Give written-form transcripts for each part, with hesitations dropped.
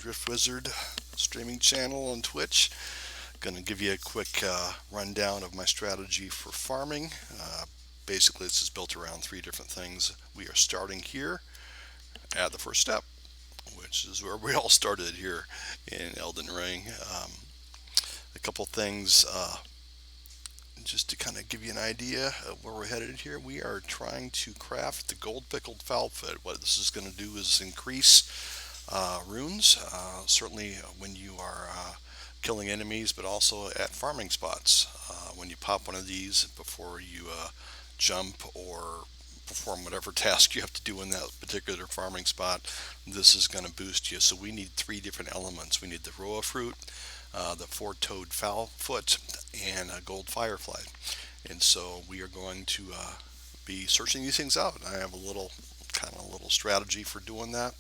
Drift Wizard streaming channel on Twitch. Going to give you a quick rundown of my strategy for farming. Basically, this is built around three different things. We are starting here at the first step, which is where we all started here in Elden Ring. A couple things just to kind of give you an idea of where we're headed here. We are trying to craft the gold pickled falfit. What this is going to do is increase runes, certainly when you are killing enemies, but also at farming spots. When you pop one of these before you jump or perform whatever task you have to do in that particular farming spot, this is going to boost you. So we need three different elements. We need the roa fruit, the four-toed fowl-foot, and a gold firefly. And so we are going to be searching these things out. I have a little strategy for doing that.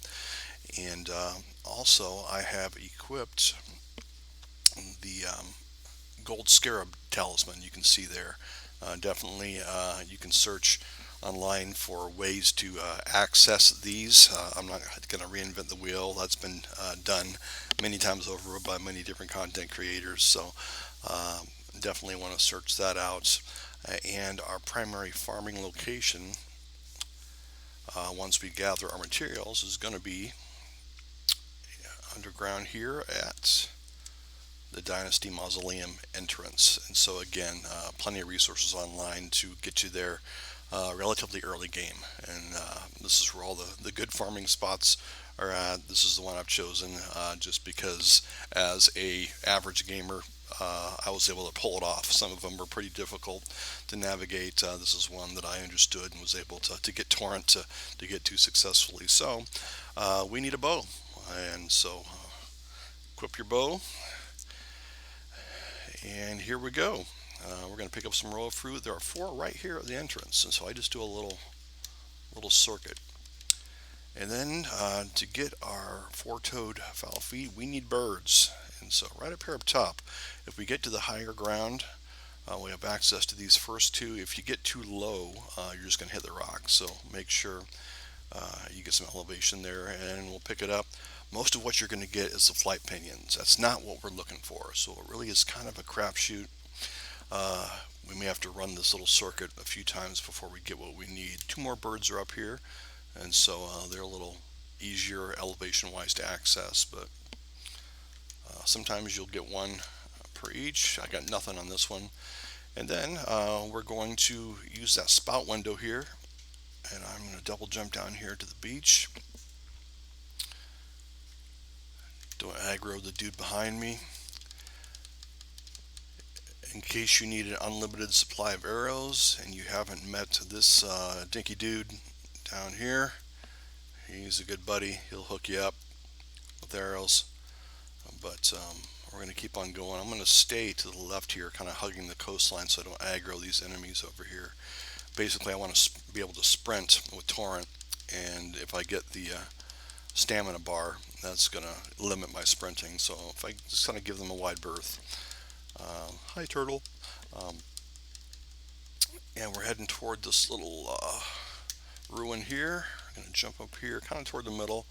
And also I have equipped the gold scarab talisman. You can see there. Definitely you can search online for ways to access these. I'm not going to reinvent the wheel. That's been done many times over by many different content creators. So definitely want to search that out. And our primary farming location, once we gather our materials, is going to be underground here at the Dynasty Mausoleum entrance. And so again, plenty of resources online to get you there relatively early game. And this is where all the good farming spots are at. This is the one I've chosen just because as a average gamer, I was able to pull it off. Some of them were pretty difficult to navigate. This is one that I understood and was able to get Torrent to get to successfully. So we need a bow. And so equip your bow. And here we go. We're going to pick up some roa fruit. There are four right here at the entrance. And so I just do a little circuit. And then to get our four-toed fowl feet, we need birds. And so right up here up top, if we get to the higher ground, we have access to these first two. If you get too low, you're just going to hit the rock. So make sure you get some elevation there, and we'll pick it up. Most of what you're going to get is the flight pinions. That's not what we're looking for. So it really is kind of a crapshoot. We may have to run this little circuit a few times before we get what we need. Two more birds are up here, and so they're a little easier elevation-wise to access, but sometimes you'll get one per each. I got nothing on this one. And then we're going to use that spout window here, and I'm going to double jump down here to the beach. Don't aggro the dude behind me. In case you need an unlimited supply of arrows and you haven't met this dinky dude down here, he's a good buddy. He'll hook you up with arrows. But we're going to keep on going. I'm going to stay to the left here, kind of hugging the coastline so I don't aggro these enemies over here. Basically, I want to be able to sprint with Torrent, and if I get the stamina bar, that's going to limit my sprinting. So if I just kind of give them a wide berth. Hi, turtle. And we're heading toward this little ruin here. I'm going to jump up here, kind of toward the middle.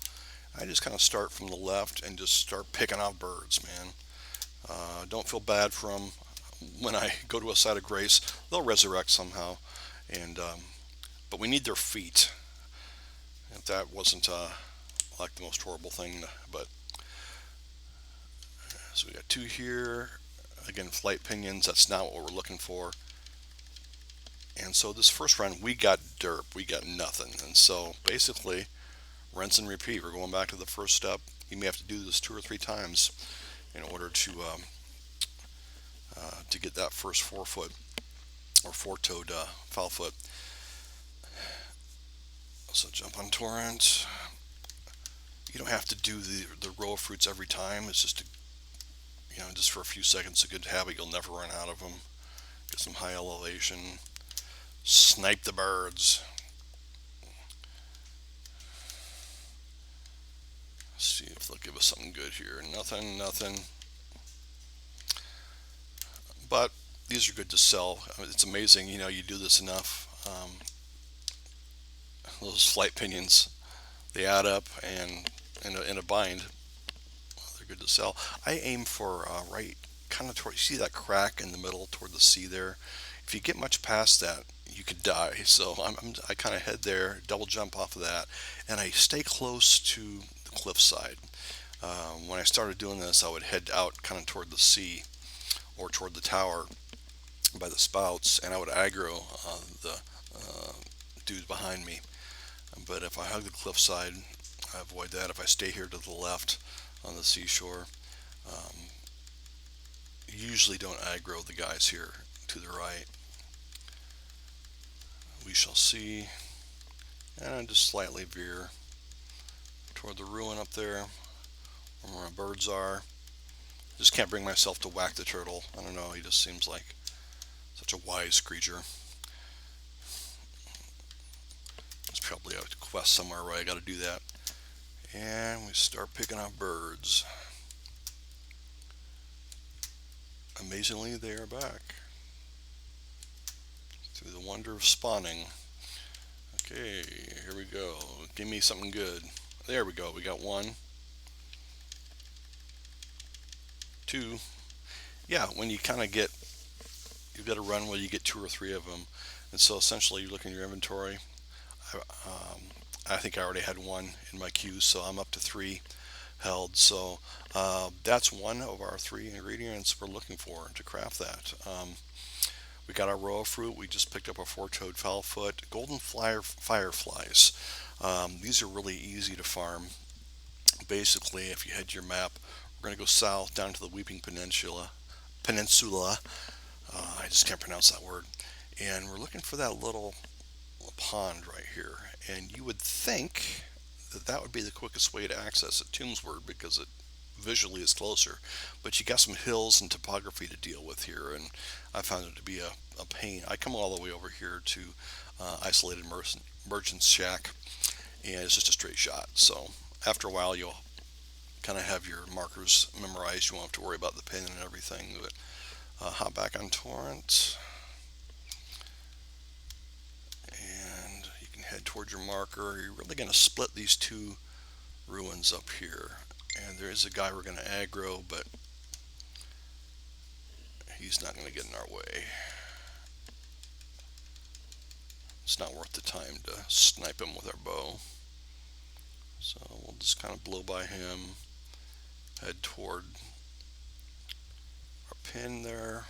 I just kind of start from the left and just start picking off birds, man. Don't feel bad for them. When I go to a site of grace, they'll resurrect somehow. And but we need their feet. If that wasn't like the most horrible thing, but so we got two here. Again, flight pinions. That's not what we're looking for. And so this first run, we got derp. We got nothing. And so basically, rinse and repeat. We're going back to the first step. You may have to do this 2 or 3 times in order to get that first 4-foot or four-toed fowl foot. So jump on Torrent. You don't have to do the roa fruits every time. It's just just for a few seconds, a good habit. You'll never run out of them. Get some high elevation. Snipe the birds. See if they'll give us something good here. Nothing. But these are good to sell. It's amazing, you do this enough. Those flight pinions, they add up, and in a bind, they're good to sell. I aim for right kind of toward, you see that crack in the middle toward the sea there? If you get much past that, you could die. So I kind of head there, double jump off of that, and I stay close to the cliffside. When I started doing this, I would head out kind of toward the sea or toward the tower by the spouts, and I would aggro the dudes behind me. But if I hug the cliffside, I avoid that. If I stay here to the left on the seashore, um, usually don't aggro the guys here to the right. We shall see. And I just slightly veer toward the ruin up there where my birds are. Just can't bring myself to whack the turtle. I don't know, he just seems like such a wise creature. There's probably a quest somewhere where I gotta do that. And we start picking up birds. Amazingly, they are back. Through the wonder of spawning. Okay, here we go. Give me something good. There we go. We got one. Two. Yeah, when you kind of get, you've got to run where you get two or three of them. And so essentially you look in your inventory. I think I already had one in my queue, so I'm up to three held. So that's one of our three ingredients we're looking for to craft that. We got our royal fruit. We just picked up a four-toed foulfoot. Golden fireflies. These are really easy to farm. Basically, if you head to your map, we're going to go south down to the Weeping Peninsula. I just can't pronounce that word. And we're looking for that little pond right here. And you would think that that would be the quickest way to access it, Tombsword, because it visually is closer. But you got some hills and topography to deal with here, and I found it to be a pain. I come all the way over here to Isolated Merchant's Shack, and it's just a straight shot. So after a while, you'll kind of have your markers memorized. You won't have to worry about the pin and everything. But hop back on Torrent, and you can head towards your marker. You're really going to split these two ruins up here. And there is a guy we're going to aggro, but he's not going to get in our way. It's not worth the time to snipe him with our bow. So we'll just kind of blow by him, head toward our pin there,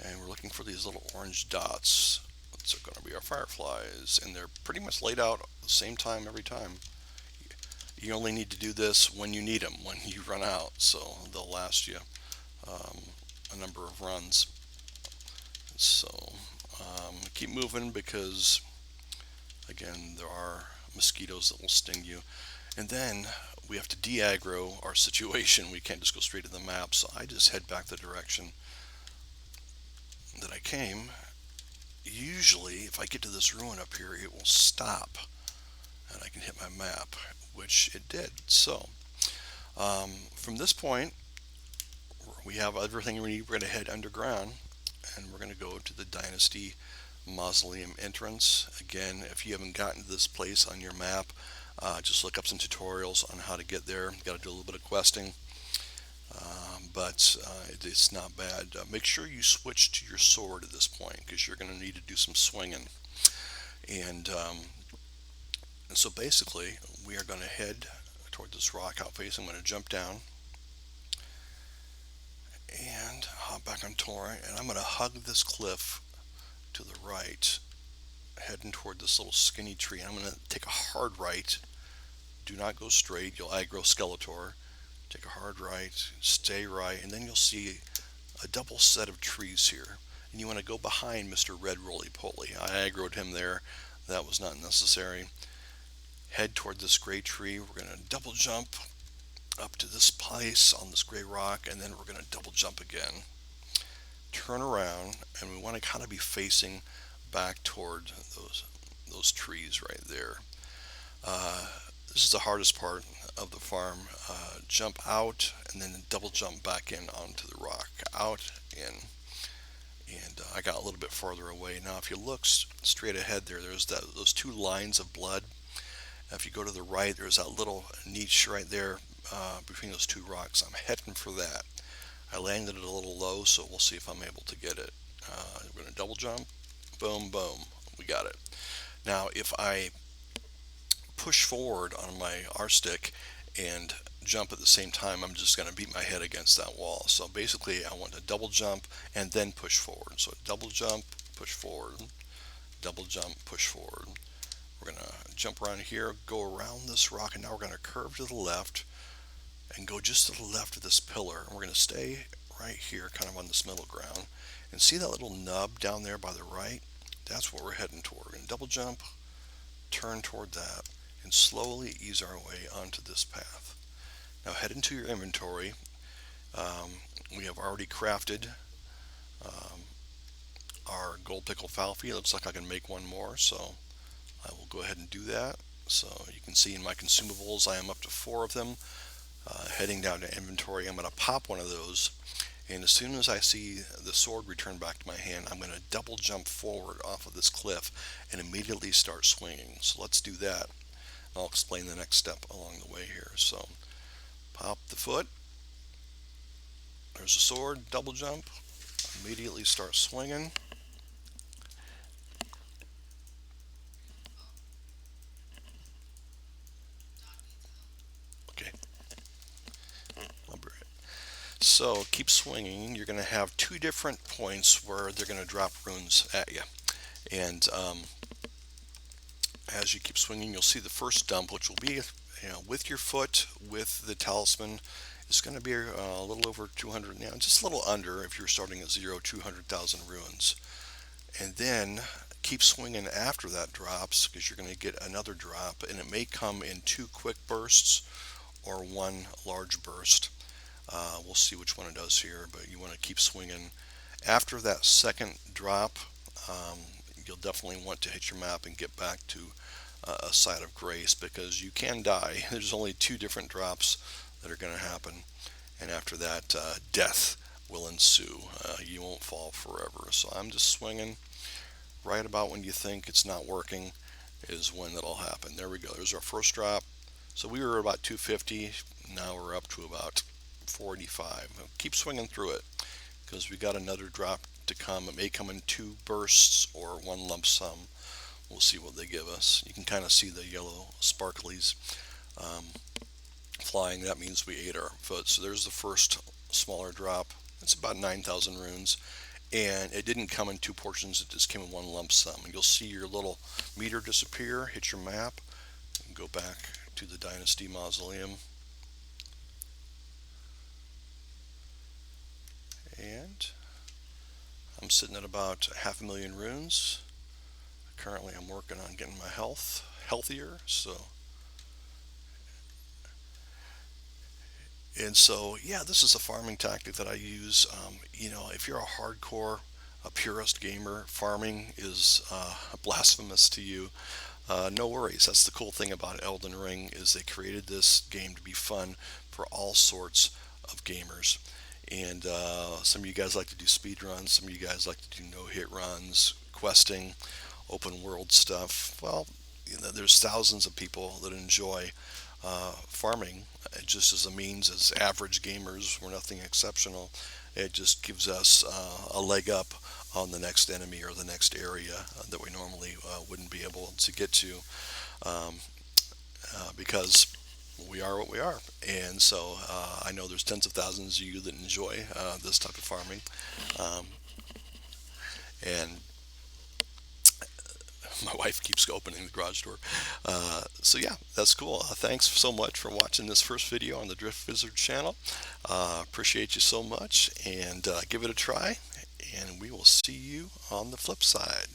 and we're looking for these little orange dots. Those are going to be our fireflies, and they're pretty much laid out at the same time every time. You only need to do this when you need them, when you run out, so they'll last you a number of runs. So keep moving, because again, there are mosquitoes that will sting you. And then we have to de-aggro our situation. We can't just go straight to the map, so I just head back the direction that I came. Usually, if I get to this ruin up here, it will stop, and I can hit my map, which it did. So from this point, we have everything we need. We're going to head underground, and we're going to go to the Dynasty Mausoleum entrance. Again, if you haven't gotten to this place on your map, just look up some tutorials on how to get there. You got to do a little bit of questing, but it's not bad. Make sure you switch to your sword at this point, because you're going to need to do some swinging. And so basically, we are going to head toward this rock outface. I'm going to jump down and hop back on Torrent, and I'm going to hug this cliff to the right, heading toward this little skinny tree. I'm going to take a hard right. Do not go straight. You'll aggro Skeletor. Take a hard right, stay right, and then you'll see a double set of trees here. And you want to go behind Mr. Red Roly Poly. I aggroed him there. That was not necessary. Head toward this gray tree. We're going to double jump up to this place on this gray rock, and then we're going to double jump again. Turn around, and we want to kind of be facing back toward those trees right there. This is the hardest part of the farm. Jump out, and then double jump back in onto the rock. Out, in. And I got a little bit farther away. Now, if you look straight ahead there, there's those two lines of blood. If you go to the right, there's that little niche right there between those two rocks. I'm heading for that. I landed it a little low, so we'll see if I'm able to get it. We're going to double jump. Boom, boom. We got it. Now, if I push forward on my R stick and jump at the same time, I'm just going to beat my head against that wall. So basically, I want to double jump and then push forward. So double jump, push forward, double jump, push forward. We're going to jump around here, go around this rock, and now we're going to curve to the left and go just to the left of this pillar. And we're going to stay right here, kind of on this middle ground. And see that little nub down there by the right? That's what we're heading toward. We're going to double jump, turn toward that, and slowly ease our way onto this path. Now head into your inventory. We have already crafted um, our gold pickle falfy. It looks like I can make one more, so I will go ahead and do that. So you can see in my consumables I am up to 4 of them. Heading down to inventory, I'm going to pop one of those, and as soon as I see the sword return back to my hand, I'm going to double jump forward off of this cliff and immediately start swinging. So let's do that. I'll explain the next step along the way here. So pop the foot, there's a sword, double jump, immediately start swinging. Okay, I'll be right. So keep swinging. You're going to have 2 different points where they're going to drop runes at you. And as you keep swinging, you'll see the first dump, which will be, with your foot, with the talisman. It's going to be a little over 200, just a little under if you're starting at 0, 200,000 runes. And then keep swinging after that drops, because you're going to get another drop, and it may come in 2 quick bursts or 1 large burst. We'll see which one it does here, but you want to keep swinging. After that second drop, um, you'll definitely want to hit your map and get back to a site of grace, because you can die. There's only 2 different drops that are going to happen, and after that, death will ensue. You won't fall forever. So I'm just swinging. Right about when you think it's not working is when that'll happen. There we go. There's our first drop. So we were about 250. Now we're up to about 485. Keep swinging through it, because we got another drop to come. It may come in 2 bursts or 1 lump sum. We'll see what they give us. You can kind of see the yellow sparklies um, flying. That means we ate our foot. So there's the first smaller drop. It's about 9,000 runes. And it didn't come in 2 portions. It just came in 1 lump sum. And you'll see your little meter disappear, hit your map, and go back to the Dynasty Mausoleum. And I'm sitting at about 500,000 runes. Currently I'm working on getting my health healthier, so yeah, this is a farming tactic that I use. If you're a hardcore, a purist gamer, farming is blasphemous to you. No worries. That's the cool thing about Elden Ring, is they created this game to be fun for all sorts of gamers. And some of you guys like to do speed runs. Some of you guys like to do no-hit runs, questing, open world stuff. Well, there's thousands of people that enjoy farming just as a means. As average gamers, we're nothing exceptional. It just gives us a leg up on the next enemy or the next area that we normally wouldn't be able to get to, um, because we are what we are. And so I know there's tens of thousands of you that enjoy this type of farming. Um, and my wife keeps opening the garage door. So yeah, that's cool. Thanks so much for watching this first video on the Drift Wizard channel. Appreciate you so much, and give it a try, and we will see you on the flip side.